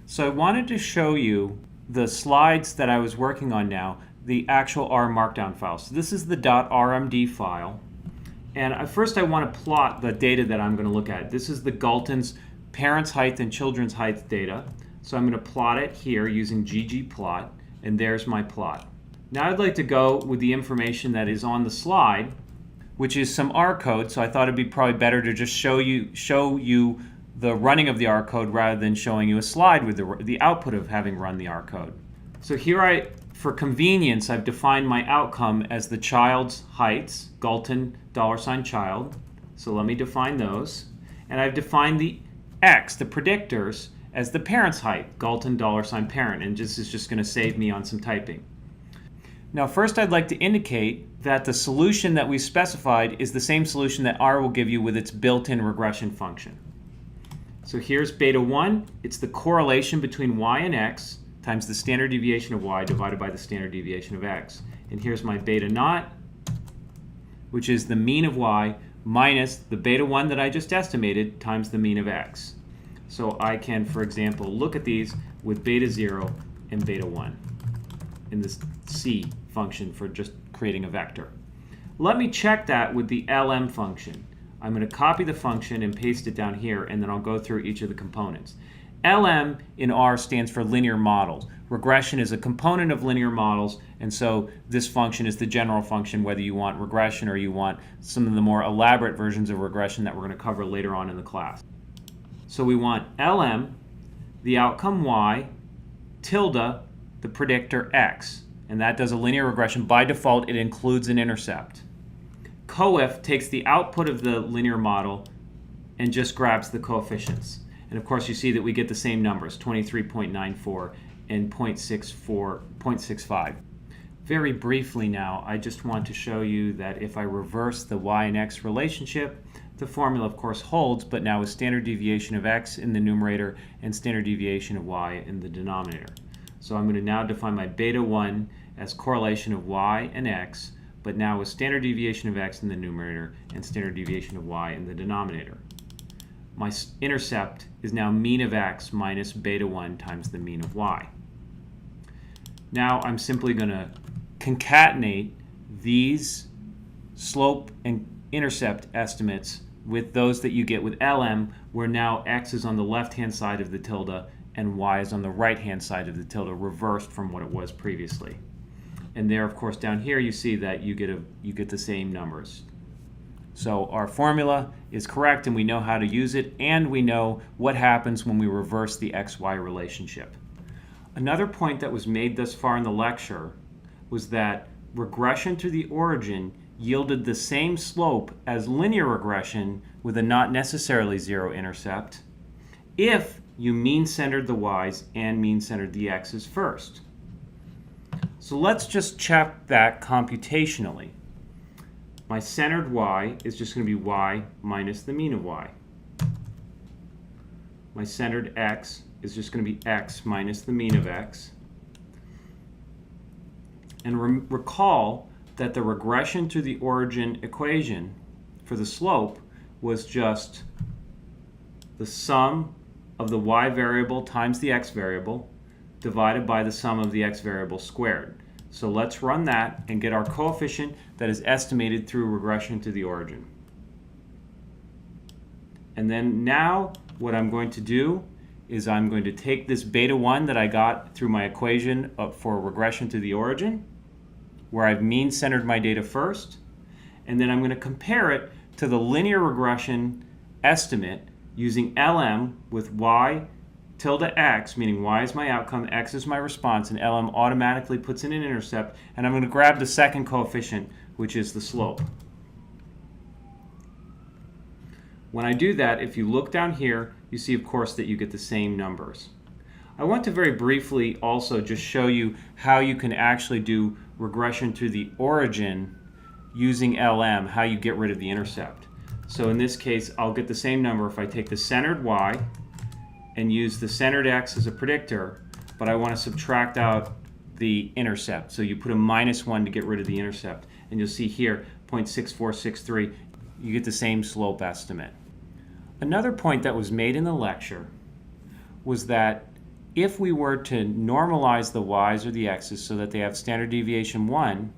So I wanted to show you the slides that I was working on now, the actual R Markdown file. So this is the .rmd file. And first I want to plot the data that I'm going to look at. This is the Galton's parents' height and children's height data. So I'm going to plot it here using ggplot, and there's my plot. Now I'd like to go with the information that is on the slide, which is some R code. So I thought it'd be probably better to just show you the running of the R code rather than showing you a slide with the output of having run the R code. So here for convenience, I've defined my outcome as the child's heights, Galton $child. So let me define those. And I've defined the X, the predictors, as the parent's height, Galton $parent. And this is just going to save me on some typing. Now first I'd like to indicate that the solution that we specified is the same solution that R will give you with its built-in regression function. So here's beta 1. It's the correlation between y and x times the standard deviation of y divided by the standard deviation of x. And here's my beta naught, which is the mean of y minus the beta 1 that I just estimated times the mean of x. So I can, for example, look at these with beta 0 and beta 1 in this C function for just creating a vector. Let me check that with the LM function. I'm going to copy the function and paste it down here, and then I'll go through each of the components. LM in R stands for linear models. Regression is a component of linear models, and so this function is the general function whether you want regression or you want some of the more elaborate versions of regression that we're going to cover later on in the class. So we want LM, the outcome y, tilde, the predictor x, and that does a linear regression. By default, it includes an intercept. Coef takes the output of the linear model and just grabs the coefficients. And of course you see that we get the same numbers, 23.94 and 0.65. Very briefly now, I just want to show you that if I reverse the y and x relationship, the formula of course holds, but now with standard deviation of x in the numerator and standard deviation of y in the denominator. So I'm going to now define my beta 1 as correlation of y and x, but now with standard deviation of x in the numerator and standard deviation of y in the denominator. My intercept is now mean of x minus beta 1 times the mean of y. Now I'm simply going to concatenate these slope and intercept estimates with those that you get with LM, where now x is on the left-hand side of the tilde and y is on the right-hand side of the tilde, reversed from what it was previously. And there, of course, down here you see that you get the same numbers. So our formula is correct, and we know how to use it, and we know what happens when we reverse the xy relationship. Another point that was made thus far in the lecture was that regression to the origin yielded the same slope as linear regression with a not necessarily zero intercept if you mean-centered the y's and mean-centered the x's first. So let's just check that computationally. My centered y is just going to be y minus the mean of y. My centered x is just going to be x minus the mean of x. And recall that the regression to the origin equation for the slope was just the sum of the y variable times the x variable divided by the sum of the x variable squared. So let's run that and get our coefficient that is estimated through regression to the origin. And then now what I'm going to do is I'm going to take this beta 1 that I got through my equation for regression to the origin, where I've mean-centered my data first, and then I'm going to compare it to the linear regression estimate using LM with y tilde x, meaning y is my outcome, x is my response, and LM automatically puts in an intercept, and I'm going to grab the second coefficient, which is the slope. When I do that, if you look down here, you see, of course, that you get the same numbers. I want to very briefly also just show you how you can actually do regression to the origin using LM, how you get rid of the intercept. So in this case, I'll get the same number if I take the centered y and use the centered x as a predictor, but I want to subtract out the intercept. So you put a -1 to get rid of the intercept. And you'll see here, 0.6463, you get the same slope estimate. Another point that was made in the lecture was that If we were to normalize the y's or the x's so that they have standard deviation 1,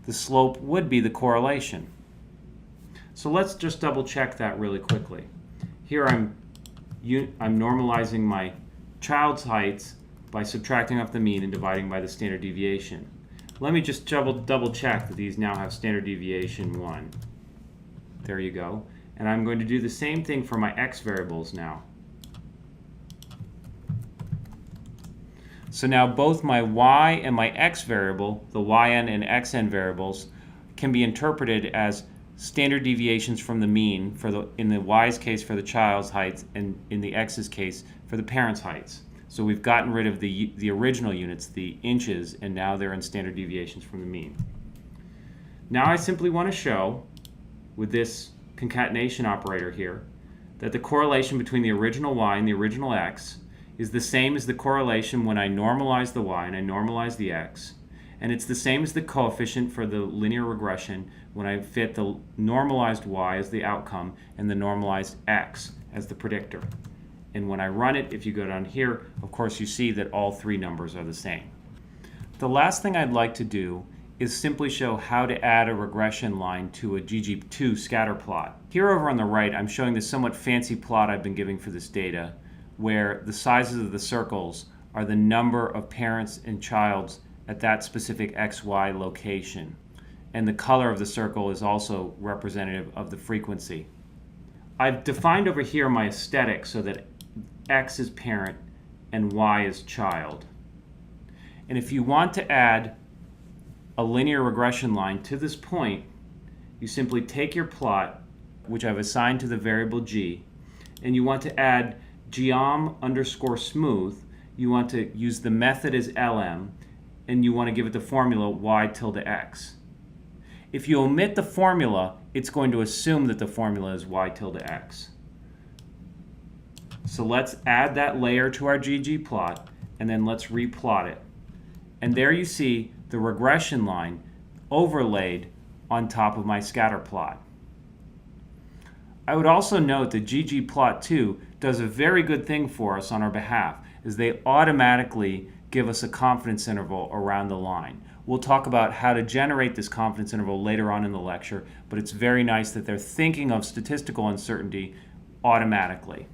the slope would be the correlation. So let's just double check that really quickly. Here I'm normalizing my child's heights by subtracting off the mean and dividing by the standard deviation. Let me just double check that these now have standard deviation 1. There you go. And I'm going to do the same thing for my x variables now. So now both my y and my x variable, the yn and xn variables, can be interpreted as standard deviations from the mean in the y's case for the child's heights and in the x's case for the parent's heights. So we've gotten rid of the original units, the inches, and now they're in standard deviations from the mean. Now I simply want to show, with this concatenation operator here, that the correlation between the original y and the original x is the same as the correlation when I normalize the y and I normalize the x, and it's the same as the coefficient for the linear regression when I fit the normalized y as the outcome and the normalized x as the predictor. And when I run it, if you go down here, of course you see that all three numbers are the same. The last thing I'd like to do is simply show how to add a regression line to a GG2 scatter plot. Here over on the right, I'm showing this somewhat fancy plot I've been giving for this data, where the sizes of the circles are the number of parents and childs at that specific XY location. And the color of the circle is also representative of the frequency. I've defined over here my aesthetic so that X is parent and Y is child. And if you want to add a linear regression line to this point, you simply take your plot, which I've assigned to the variable g, and you want to add geom_smooth. You want to use the method as lm, and you want to give it the formula y tilde x. If you omit the formula, it's going to assume that the formula is y tilde x. So let's add that layer to our GG plot, and then let's replot it. And there you see the regression line overlaid on top of my scatter plot. I would also note that ggplot2 does a very good thing for us on our behalf, as they automatically give us a confidence interval around the line. We'll talk about how to generate this confidence interval later on in the lecture, but it's very nice that they're thinking of statistical uncertainty automatically.